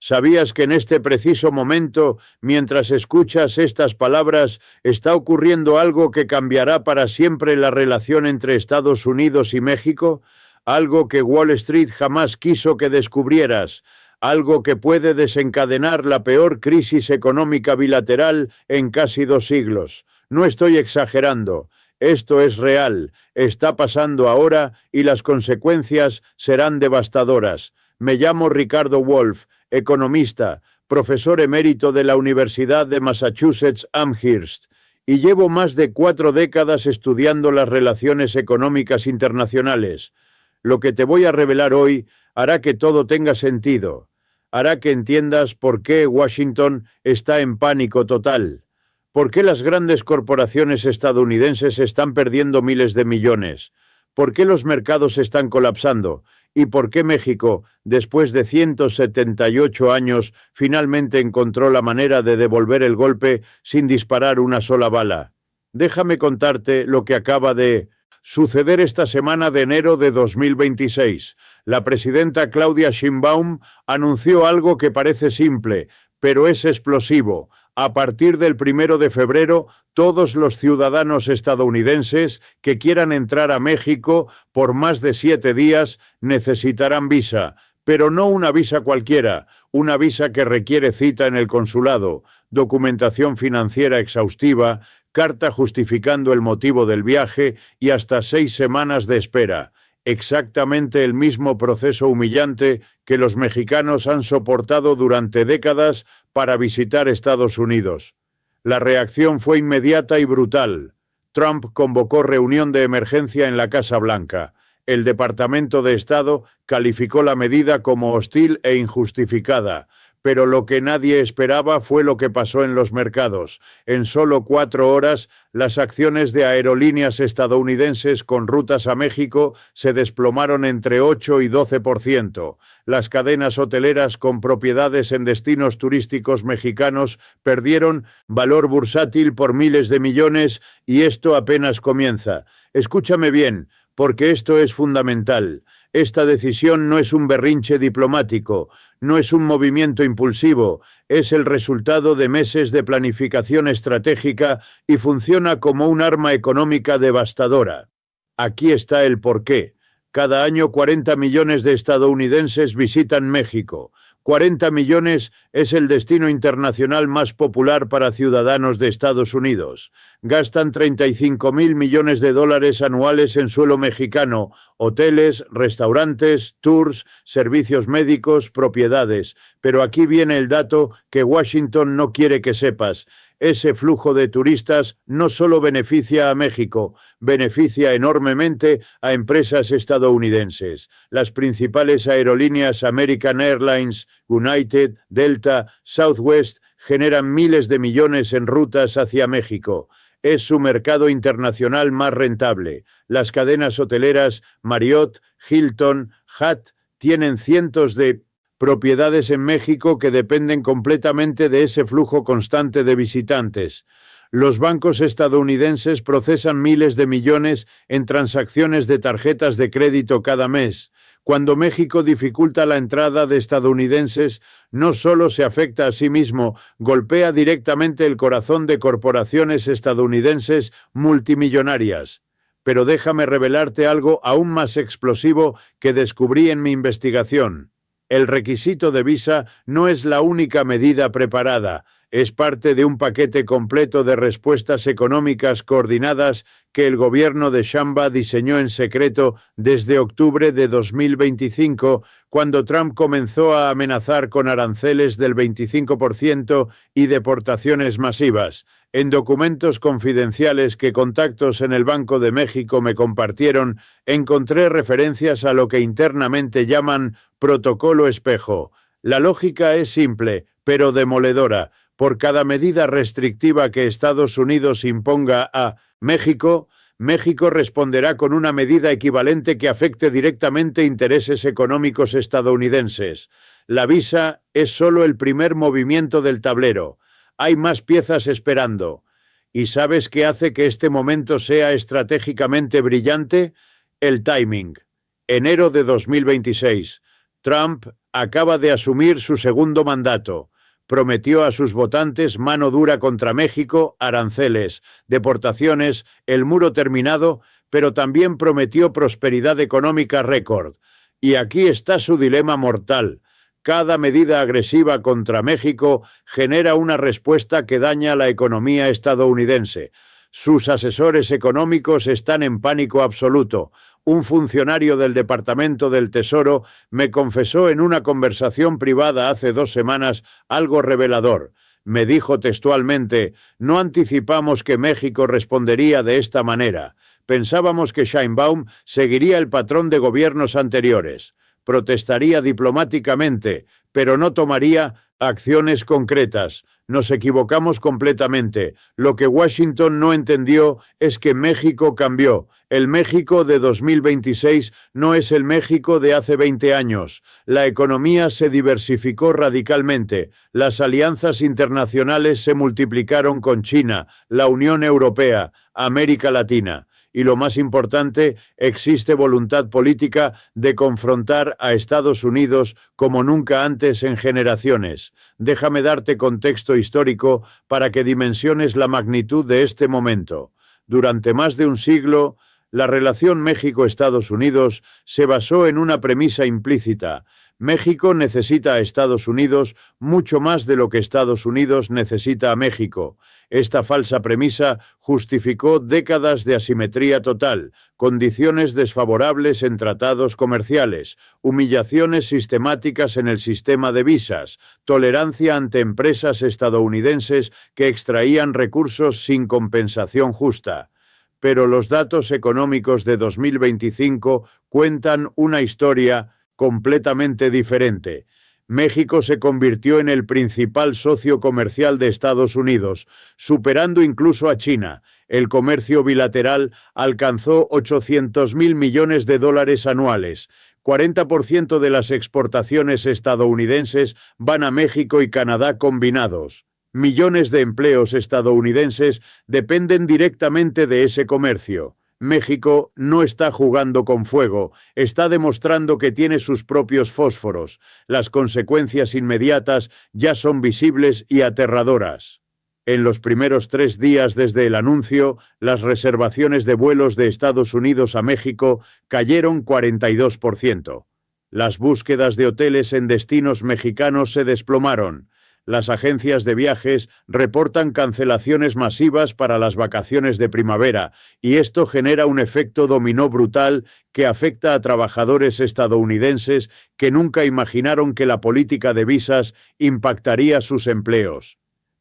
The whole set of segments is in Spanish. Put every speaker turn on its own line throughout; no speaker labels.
¿Sabías que en este preciso momento, mientras escuchas estas palabras, está ocurriendo algo que cambiará para siempre la relación entre Estados Unidos y México? Algo que Wall Street jamás quiso que descubrieras. Algo que puede desencadenar la peor crisis económica bilateral en casi 2 siglos. No estoy exagerando. Esto es real, está pasando ahora y las consecuencias serán devastadoras. Me llamo Ricardo Wolff, economista, profesor emérito de la Universidad de Massachusetts Amherst, y llevo más de 4 décadas estudiando las relaciones económicas internacionales. Lo que te voy a revelar hoy hará que todo tenga sentido, hará que entiendas por qué Washington está en pánico total. ¿Por qué las grandes corporaciones estadounidenses están perdiendo miles de millones? ¿Por qué los mercados están colapsando? ¿Y por qué México, después de 178 años, finalmente encontró la manera de devolver el golpe sin disparar una sola bala? Déjame contarte lo que acaba de suceder esta semana de enero de 2026. La presidenta Claudia Sheinbaum anunció algo que parece simple, pero es explosivo. A partir del 1 de febrero, todos los ciudadanos estadounidenses que quieran entrar a México por más de 7 días necesitarán visa, pero no una visa cualquiera, una visa que requiere cita en el consulado, documentación financiera exhaustiva, carta justificando el motivo del viaje y hasta 6 semanas de espera. Exactamente el mismo proceso humillante que los mexicanos han soportado durante décadas para visitar Estados Unidos. La reacción fue inmediata y brutal. Trump convocó reunión de emergencia en la Casa Blanca. El Departamento de Estado calificó la medida como hostil e injustificada. Pero lo que nadie esperaba fue lo que pasó en los mercados. En solo 4 horas, las acciones de aerolíneas estadounidenses con rutas a México se desplomaron entre 8 y 12%. Las cadenas hoteleras con propiedades en destinos turísticos mexicanos perdieron valor bursátil por miles de millones y esto apenas comienza. Escúchame bien, porque esto es fundamental. Esta decisión no es un berrinche diplomático, no es un movimiento impulsivo, es el resultado de meses de planificación estratégica y funciona como un arma económica devastadora. Aquí está el porqué. Cada año 40 millones de estadounidenses visitan México. 40 millones es el destino internacional más popular para ciudadanos de Estados Unidos. Gastan 35.000 millones de dólares anuales en suelo mexicano, hoteles, restaurantes, tours, servicios médicos, propiedades. Pero aquí viene el dato que Washington no quiere que sepas. Ese flujo de turistas no solo beneficia a México, beneficia enormemente a empresas estadounidenses. Las principales aerolíneas American Airlines, United, Delta, Southwest generan miles de millones en rutas hacia México. Es su mercado internacional más rentable. Las cadenas hoteleras Marriott, Hilton, Hyatt tienen cientos de propiedades en México que dependen completamente de ese flujo constante de visitantes. Los bancos estadounidenses procesan miles de millones en transacciones de tarjetas de crédito cada mes. Cuando México dificulta la entrada de estadounidenses, no solo se afecta a sí mismo, golpea directamente el corazón de corporaciones estadounidenses multimillonarias. Pero déjame revelarte algo aún más explosivo que descubrí en mi investigación. El requisito de visa no es la única medida preparada, es parte de un paquete completo de respuestas económicas coordinadas que el gobierno de Sheinbaum diseñó en secreto desde octubre de 2025, cuando Trump comenzó a amenazar con aranceles del 25% y deportaciones masivas. En documentos confidenciales que contactos en el Banco de México me compartieron, encontré referencias a lo que internamente llaman protocolo espejo. La lógica es simple, pero demoledora. Por cada medida restrictiva que Estados Unidos imponga a México, México responderá con una medida equivalente que afecte directamente intereses económicos estadounidenses. La visa es solo el primer movimiento del tablero. Hay más piezas esperando. ¿Y sabes qué hace que este momento sea estratégicamente brillante? El timing. Enero de 2026. Trump acaba de asumir su segundo mandato. Prometió a sus votantes mano dura contra México, aranceles, deportaciones, el muro terminado, pero también prometió prosperidad económica récord. Y aquí está su dilema mortal. Cada medida agresiva contra México genera una respuesta que daña la economía estadounidense. Sus asesores económicos están en pánico absoluto. Un funcionario del Departamento del Tesoro me confesó en una conversación privada hace 2 semanas algo revelador. Me dijo textualmente: no anticipamos que México respondería de esta manera. Pensábamos que Sheinbaum seguiría el patrón de gobiernos anteriores. Protestaría diplomáticamente, pero no tomaría acciones concretas. Nos equivocamos completamente. Lo que Washington no entendió es que México cambió. El México de 2026 no es el México de hace 20 años. La economía se diversificó radicalmente. Las alianzas internacionales se multiplicaron con China, la Unión Europea, América Latina. Y lo más importante, existe voluntad política de confrontar a Estados Unidos como nunca antes en generaciones. Déjame darte contexto histórico para que dimensiones la magnitud de este momento. Durante más de un siglo, la relación México-Estados Unidos se basó en una premisa implícita. México necesita a Estados Unidos mucho más de lo que Estados Unidos necesita a México. Esta falsa premisa justificó décadas de asimetría total, condiciones desfavorables en tratados comerciales, humillaciones sistemáticas en el sistema de visas, tolerancia ante empresas estadounidenses que extraían recursos sin compensación justa. Pero los datos económicos de 2025 cuentan una historia completamente diferente. México se convirtió en el principal socio comercial de Estados Unidos, superando incluso a China. El comercio bilateral alcanzó 800.000 millones de dólares anuales. 40% de las exportaciones estadounidenses van a México y Canadá combinados. Millones de empleos estadounidenses dependen directamente de ese comercio. México no está jugando con fuego, está demostrando que tiene sus propios fósforos. Las consecuencias inmediatas ya son visibles y aterradoras. En los primeros 3 días desde el anuncio, las reservaciones de vuelos de Estados Unidos a México cayeron 42%. Las búsquedas de hoteles en destinos mexicanos se desplomaron. Las agencias de viajes reportan cancelaciones masivas para las vacaciones de primavera, y esto genera un efecto dominó brutal que afecta a trabajadores estadounidenses que nunca imaginaron que la política de visas impactaría sus empleos.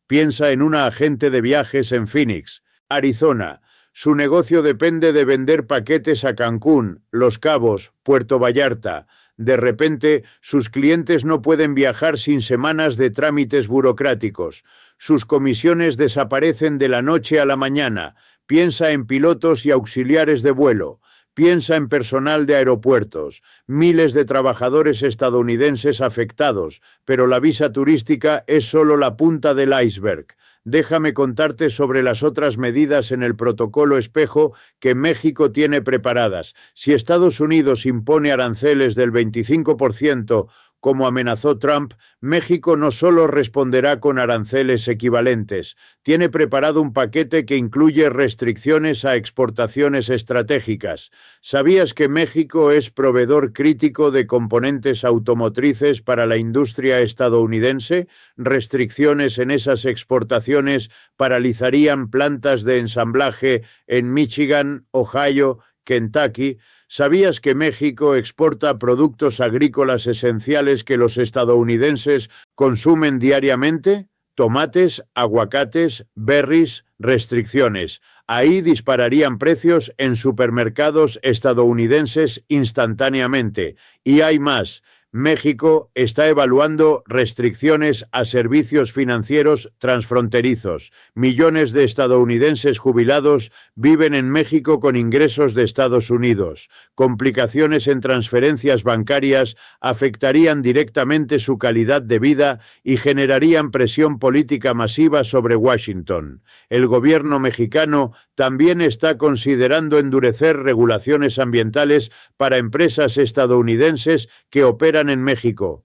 Piensa en una agente de viajes en Phoenix, Arizona. Su negocio depende de vender paquetes a Cancún, Los Cabos, Puerto Vallarta. De repente, sus clientes no pueden viajar sin semanas de trámites burocráticos. Sus comisiones desaparecen de la noche a la mañana. Piensa en pilotos y auxiliares de vuelo. Piensa en personal de aeropuertos. Miles de trabajadores estadounidenses afectados, pero la visa turística es solo la punta del iceberg. Déjame contarte sobre las otras medidas en el protocolo espejo que México tiene preparadas. Si Estados Unidos impone aranceles del 25%, como amenazó Trump, México no solo responderá con aranceles equivalentes, tiene preparado un paquete que incluye restricciones a exportaciones estratégicas. ¿Sabías que México es proveedor crítico de componentes automotrices para la industria estadounidense? Restricciones en esas exportaciones paralizarían plantas de ensamblaje en Michigan, Ohio, Kentucky. ¿Sabías que México exporta productos agrícolas esenciales que los estadounidenses consumen diariamente? Tomates, aguacates, berries, restricciones. Ahí dispararían precios en supermercados estadounidenses instantáneamente. Y hay más. México está evaluando restricciones a servicios financieros transfronterizos. Millones de estadounidenses jubilados viven en México con ingresos de Estados Unidos. Complicaciones en transferencias bancarias afectarían directamente su calidad de vida y generarían presión política masiva sobre Washington. El gobierno mexicano también está considerando endurecer regulaciones ambientales para empresas estadounidenses que operan en México.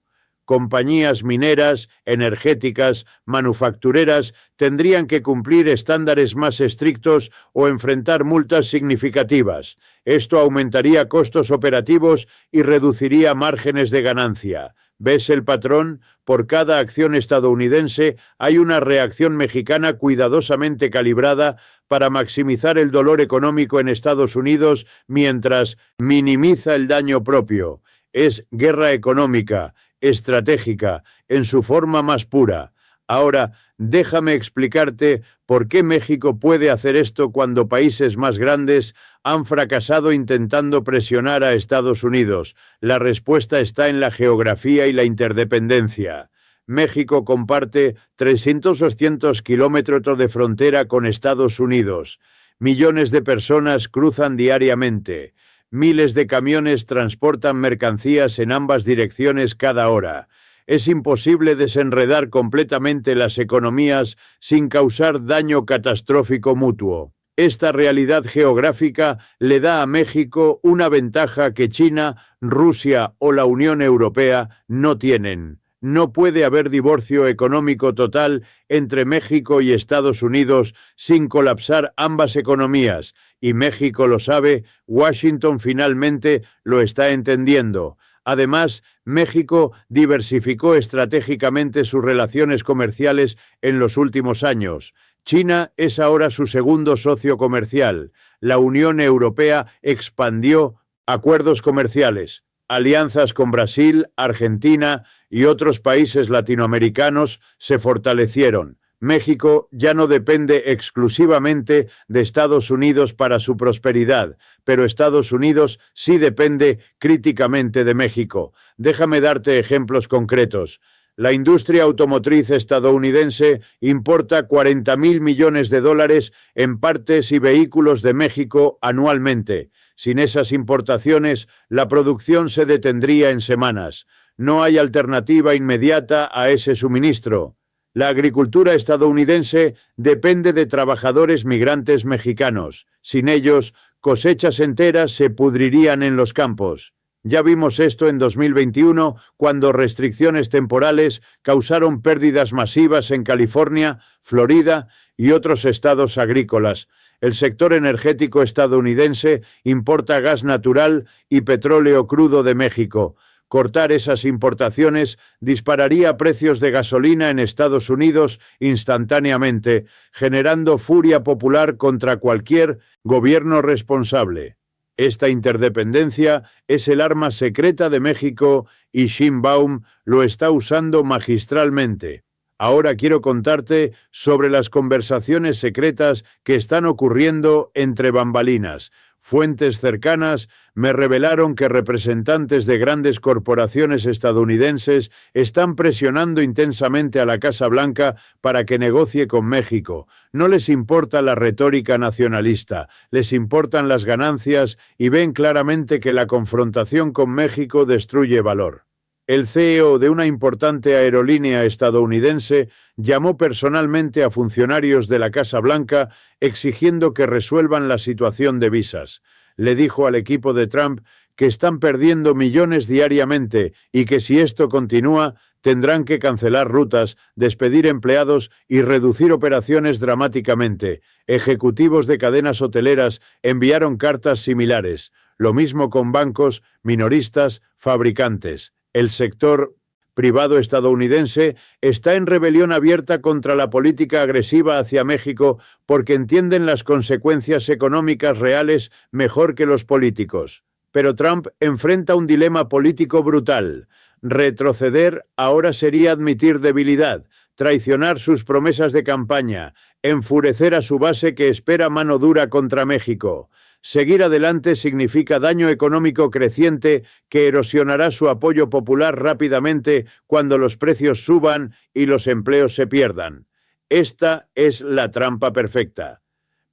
compañías mineras, energéticas, manufactureras tendrían que cumplir estándares más estrictos o enfrentar multas significativas. Esto aumentaría costos operativos y reduciría márgenes de ganancia. ¿Ves el patrón? Por cada acción estadounidense hay una reacción mexicana cuidadosamente calibrada para maximizar el dolor económico en Estados Unidos mientras minimiza el daño propio. Es guerra económica, estratégica, en su forma más pura. Ahora, déjame explicarte por qué México puede hacer esto cuando países más grandes han fracasado intentando presionar a Estados Unidos. La respuesta está en la geografía y la interdependencia. México comparte 300-200 kilómetros de frontera con Estados Unidos. Millones de personas cruzan diariamente. Miles de camiones transportan mercancías en ambas direcciones cada hora. Es imposible desenredar completamente las economías sin causar daño catastrófico mutuo. Esta realidad geográfica le da a México una ventaja que China, Rusia o la Unión Europea no tienen. No puede haber divorcio económico total entre México y Estados Unidos sin colapsar ambas economías, y México lo sabe, Washington finalmente lo está entendiendo. Además, México diversificó estratégicamente sus relaciones comerciales en los últimos años. China es ahora su segundo socio comercial. La Unión Europea expandió acuerdos comerciales. Alianzas con Brasil, Argentina y otros países latinoamericanos se fortalecieron. México ya no depende exclusivamente de Estados Unidos para su prosperidad, pero Estados Unidos sí depende críticamente de México. Déjame darte ejemplos concretos. La industria automotriz estadounidense importa $40.000 millones en partes y vehículos de México anualmente. Sin esas importaciones, la producción se detendría en semanas. No hay alternativa inmediata a ese suministro. La agricultura estadounidense depende de trabajadores migrantes mexicanos. Sin ellos, cosechas enteras se pudrirían en los campos. Ya vimos esto en 2021, cuando restricciones temporales causaron pérdidas masivas en California, Florida y otros estados agrícolas. El sector energético estadounidense importa gas natural y petróleo crudo de México. Cortar esas importaciones dispararía precios de gasolina en Estados Unidos instantáneamente, generando furia popular contra cualquier gobierno responsable. Esta interdependencia es el arma secreta de México y Sheinbaum lo está usando magistralmente. Ahora quiero contarte sobre las conversaciones secretas que están ocurriendo entre bambalinas. Fuentes cercanas me revelaron que representantes de grandes corporaciones estadounidenses están presionando intensamente a la Casa Blanca para que negocie con México. No les importa la retórica nacionalista, les importan las ganancias y ven claramente que la confrontación con México destruye valor. El CEO de una importante aerolínea estadounidense llamó personalmente a funcionarios de la Casa Blanca exigiendo que resuelvan la situación de visas. Le dijo al equipo de Trump que están perdiendo millones diariamente y que si esto continúa, tendrán que cancelar rutas, despedir empleados y reducir operaciones dramáticamente. Ejecutivos de cadenas hoteleras enviaron cartas similares. Lo mismo con bancos, minoristas, fabricantes. El sector privado estadounidense está en rebelión abierta contra la política agresiva hacia México porque entienden las consecuencias económicas reales mejor que los políticos. Pero Trump enfrenta un dilema político brutal. Retroceder ahora sería admitir debilidad, traicionar sus promesas de campaña, enfurecer a su base que espera mano dura contra México. Seguir adelante significa daño económico creciente que erosionará su apoyo popular rápidamente cuando los precios suban y los empleos se pierdan. Esta es la trampa perfecta.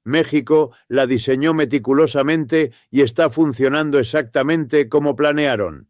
México la diseñó meticulosamente y está funcionando exactamente como planearon.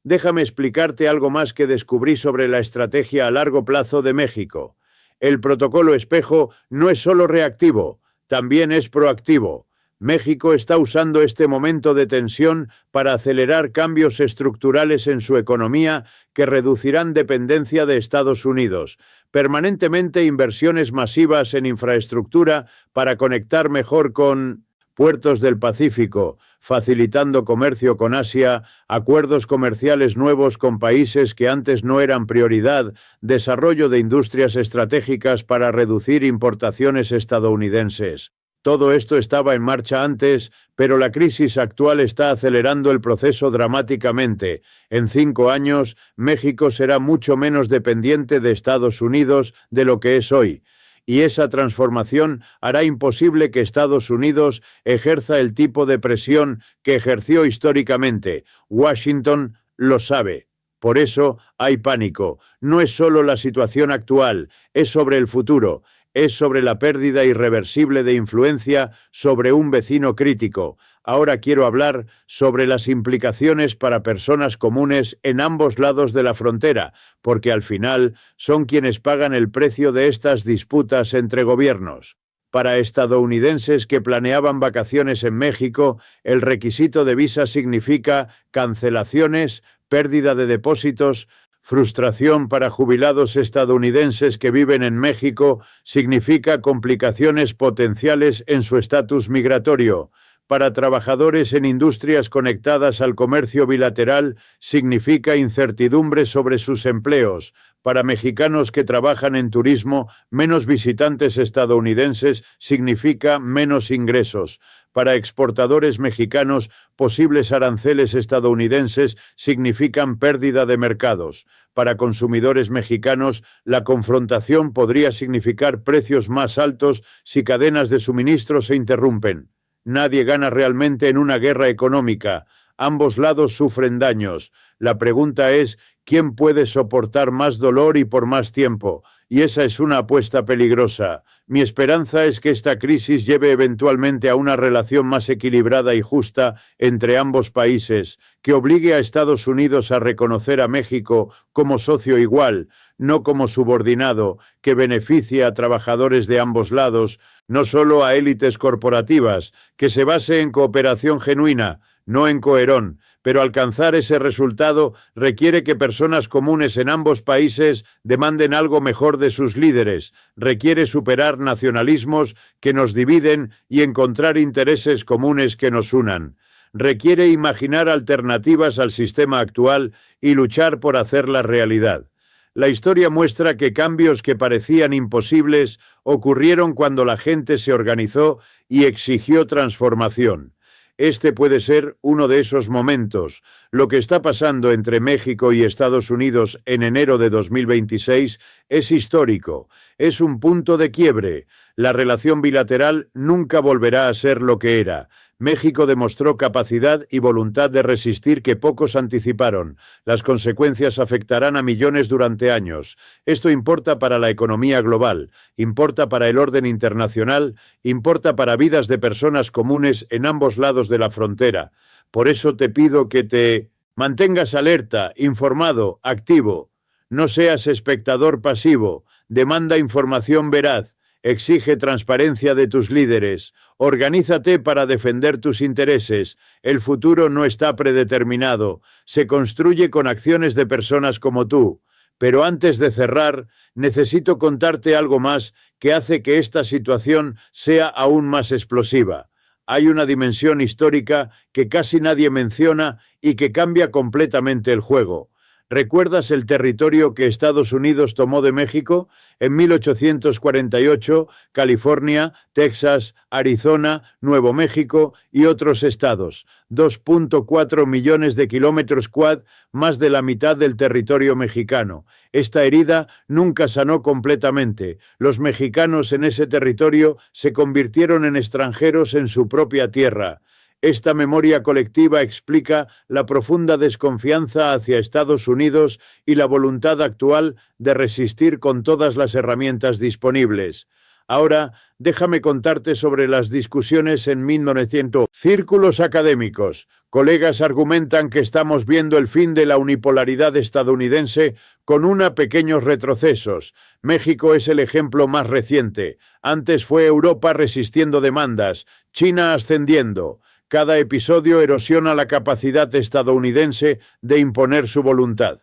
Déjame explicarte algo más que descubrí sobre la estrategia a largo plazo de México. El protocolo espejo no es solo reactivo, también es proactivo. México está usando este momento de tensión para acelerar cambios estructurales en su economía que reducirán dependencia de Estados Unidos, permanentemente inversiones masivas en infraestructura para conectar mejor con puertos del Pacífico, facilitando comercio con Asia, acuerdos comerciales nuevos con países que antes no eran prioridad, desarrollo de industrias estratégicas para reducir importaciones estadounidenses. Todo esto estaba en marcha antes, pero la crisis actual está acelerando el proceso dramáticamente. En 5 años, México será mucho menos dependiente de Estados Unidos de lo que es hoy. Y esa transformación hará imposible que Estados Unidos ejerza el tipo de presión que ejerció históricamente. Washington lo sabe. Por eso hay pánico. No es solo la situación actual, es sobre el futuro. Es sobre la pérdida irreversible de influencia sobre un vecino crítico. Ahora quiero hablar sobre las implicaciones para personas comunes en ambos lados de la frontera, porque al final son quienes pagan el precio de estas disputas entre gobiernos. Para estadounidenses que planeaban vacaciones en México, el requisito de visa significa cancelaciones, pérdida de depósitos. Frustración para jubilados estadounidenses que viven en México significa complicaciones potenciales en su estatus migratorio. Para trabajadores en industrias conectadas al comercio bilateral significa incertidumbre sobre sus empleos. Para mexicanos que trabajan en turismo, menos visitantes estadounidenses significa menos ingresos. Para exportadores mexicanos, posibles aranceles estadounidenses significan pérdida de mercados. Para consumidores mexicanos, la confrontación podría significar precios más altos si cadenas de suministro se interrumpen. Nadie gana realmente en una guerra económica. Ambos lados sufren daños. La pregunta es, ¿quién puede soportar más dolor y por más tiempo? Y esa es una apuesta peligrosa. Mi esperanza es que esta crisis lleve eventualmente a una relación más equilibrada y justa entre ambos países, que obligue a Estados Unidos a reconocer a México como socio igual, no como subordinado, que beneficie a trabajadores de ambos lados, no solo a élites corporativas, que se base en cooperación genuina, no en coerón, pero alcanzar ese resultado requiere que personas comunes en ambos países demanden algo mejor de sus líderes, requiere superar nacionalismos que nos dividen y encontrar intereses comunes que nos unan. Requiere imaginar alternativas al sistema actual y luchar por hacerlas realidad. La historia muestra que cambios que parecían imposibles ocurrieron cuando la gente se organizó y exigió transformación. Este puede ser uno de esos momentos. Lo que está pasando entre México y Estados Unidos en enero de 2026 es histórico. Es un punto de quiebre. La relación bilateral nunca volverá a ser lo que era. México demostró capacidad y voluntad de resistir que pocos anticiparon. Las consecuencias afectarán a millones durante años. Esto importa para la economía global, importa para el orden internacional, importa para vidas de personas comunes en ambos lados de la frontera. Por eso te pido que te mantengas alerta, informado, activo. No seas espectador pasivo. Demanda información veraz. Exige transparencia de tus líderes. Organízate para defender tus intereses. El futuro no está predeterminado. Se construye con acciones de personas como tú. Pero antes de cerrar, necesito contarte algo más que hace que esta situación sea aún más explosiva. Hay una dimensión histórica que casi nadie menciona y que cambia completamente el juego. ¿Recuerdas el territorio que Estados Unidos tomó de México? En 1848, California, Texas, Arizona, Nuevo México y otros estados. 2.4 millones de kilómetros cuadrados, más de la mitad del territorio mexicano. Esta herida nunca sanó completamente. Los mexicanos en ese territorio se convirtieron en extranjeros en su propia tierra. Esta memoria colectiva explica la profunda desconfianza hacia Estados Unidos y la voluntad actual de resistir con todas las herramientas disponibles. Ahora, déjame contarte sobre las discusiones en 1900. Círculos académicos. Colegas argumentan que estamos viendo el fin de la unipolaridad estadounidense con pequeños retrocesos. México es el ejemplo más reciente. Antes fue Europa resistiendo demandas, China ascendiendo. Cada episodio erosiona la capacidad estadounidense de imponer su voluntad.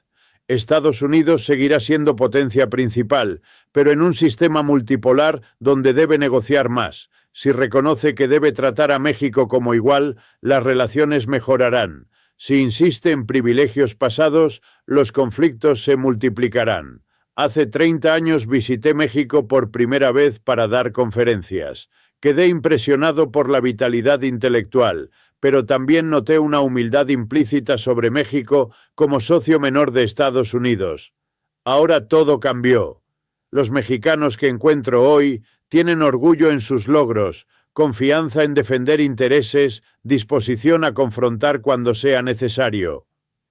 Estados Unidos seguirá siendo potencia principal, pero en un sistema multipolar donde debe negociar más. Si reconoce que debe tratar a México como igual, las relaciones mejorarán. Si insiste en privilegios pasados, los conflictos se multiplicarán. Hace 30 años visité México por primera vez para dar conferencias. Quedé impresionado por la vitalidad intelectual, pero también noté una humildad implícita sobre México como socio menor de Estados Unidos. Ahora todo cambió. Los mexicanos que encuentro hoy tienen orgullo en sus logros, confianza en defender intereses, disposición a confrontar cuando sea necesario.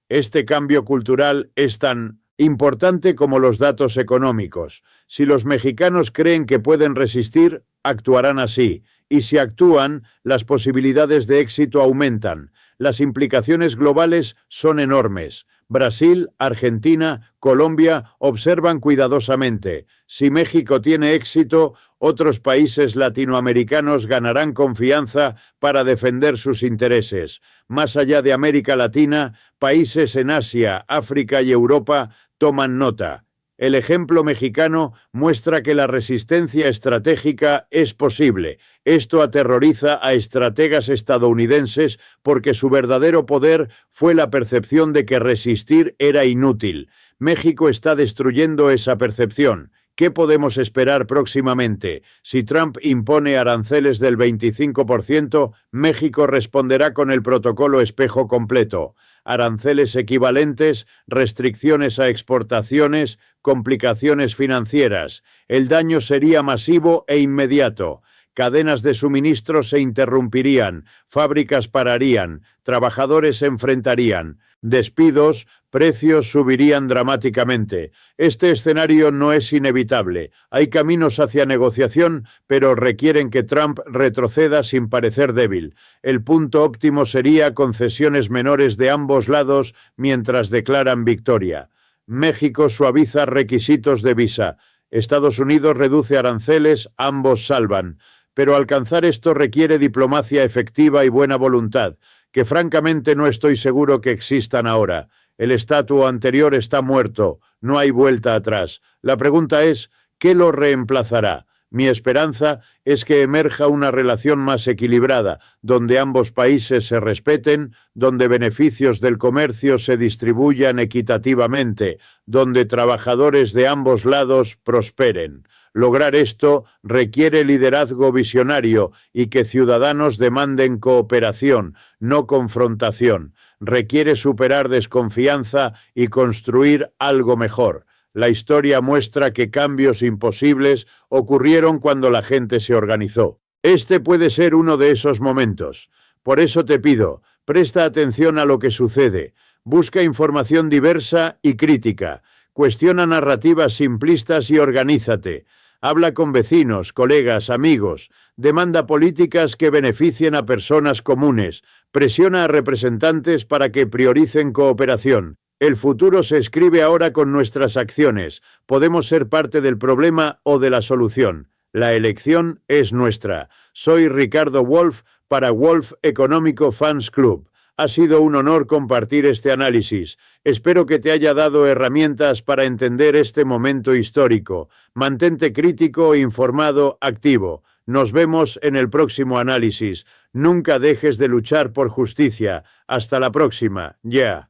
Este cambio cultural es tan importante como los datos económicos. Si los mexicanos creen que pueden resistir, actuarán así. Y si actúan, las posibilidades de éxito aumentan. Las implicaciones globales son enormes. Brasil, Argentina, Colombia observan cuidadosamente. Si México tiene éxito, otros países latinoamericanos ganarán confianza para defender sus intereses. Más allá de América Latina, países en Asia, África y Europa toman nota. El ejemplo mexicano muestra que la resistencia estratégica es posible. Esto aterroriza a estrategas estadounidenses porque su verdadero poder fue la percepción de que resistir era inútil. México está destruyendo esa percepción. ¿Qué podemos esperar próximamente? Si Trump impone aranceles del 25%, México responderá con el protocolo espejo completo. Aranceles equivalentes, restricciones a exportaciones, complicaciones financieras. El daño sería masivo e inmediato. Cadenas de suministro se interrumpirían, fábricas pararían, trabajadores se enfrentarían, despidos, precios subirían dramáticamente. Este escenario no es inevitable. Hay caminos hacia negociación, pero requieren que Trump retroceda sin parecer débil. El punto óptimo sería concesiones menores de ambos lados mientras declaran victoria. México suaviza requisitos de visa. Estados Unidos reduce aranceles, ambos salvan. Pero alcanzar esto requiere diplomacia efectiva y buena voluntad, que francamente no estoy seguro que existan ahora. El estatus anterior está muerto, no hay vuelta atrás. La pregunta es, ¿qué lo reemplazará? Mi esperanza es que emerja una relación más equilibrada, donde ambos países se respeten, donde beneficios del comercio se distribuyan equitativamente, donde trabajadores de ambos lados prosperen. Lograr esto requiere liderazgo visionario y que ciudadanos demanden cooperación, no confrontación. Requiere superar desconfianza y construir algo mejor. La historia muestra que cambios imposibles ocurrieron cuando la gente se organizó. Este puede ser uno de esos momentos. Por eso te pido, presta atención a lo que sucede. Busca información diversa y crítica. Cuestiona narrativas simplistas y organízate. Habla con vecinos, colegas, amigos. Demanda políticas que beneficien a personas comunes. Presiona a representantes para que prioricen cooperación. El futuro se escribe ahora con nuestras acciones. Podemos ser parte del problema o de la solución. La elección es nuestra. Soy Ricardo Wolf para Wolf Económico Fans Club. Ha sido un honor compartir este análisis. Espero que te haya dado herramientas para entender este momento histórico. Mantente crítico, informado, activo. Nos vemos en el próximo análisis. Nunca dejes de luchar por justicia. Hasta la próxima. Yeah.